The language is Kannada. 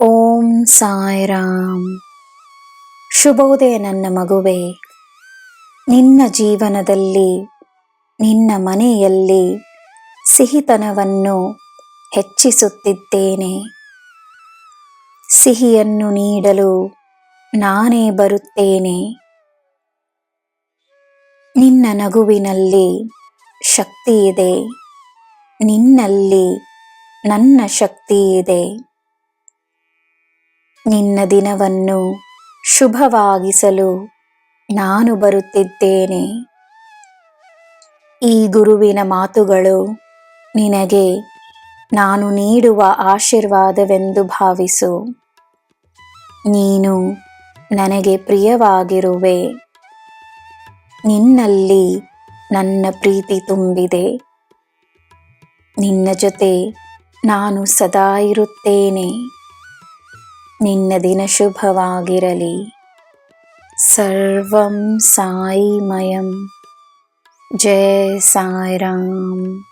ಓಂ ಸಾಯಿರಾಮ್. ಶುಭೋದಯ ನನ್ನ ಮಗುವೆ. ನಿನ್ನ ಜೀವನದಲ್ಲಿ, ನಿನ್ನ ಮನೆಯಲ್ಲಿ ಸಿಹಿತನವನ್ನು ಹೆಚ್ಚಿಸುತ್ತಿದ್ದೇನೆ. ಸಿಹಿಯನ್ನು ನೀಡಲು ನಾನೇ ಬರುತ್ತೇನೆ. ನಿನ್ನ ನಗುವಿನಲ್ಲಿ ಶಕ್ತಿ ಇದೆ. ನಿನ್ನಲ್ಲಿ ನನ್ನ ಶಕ್ತಿ ಇದೆ. ನಿನ್ನ ದಿನವನ್ನು ಶುಭವಾಗಿಸಲು ನಾನು ಬರುತ್ತಿದ್ದೇನೆ. ಈ ಗುರುವಿನ ಮಾತುಗಳು ನಿನಗೆ ನಾನು ನೀಡುವ ಆಶೀರ್ವಾದವೆಂದು ಭಾವಿಸು. ನೀನು ನನಗೆ ಪ್ರಿಯವಾಗಿರುವೆ. ನಿನ್ನಲ್ಲಿ ನನ್ನ ಪ್ರೀತಿ ತುಂಬಿದೆ. ನಿನ್ನ ಜೊತೆ ನಾನು ಸದಾ ಇರುತ್ತೇನೆ. ನಿನ್ನ ದಿನ ಶುಭವಾಗಿರಲಿ. ಸರ್ವಂ ಸಾಯಿಮಯಂ. ಜೈ ಸಾಯಿರಾಮ್.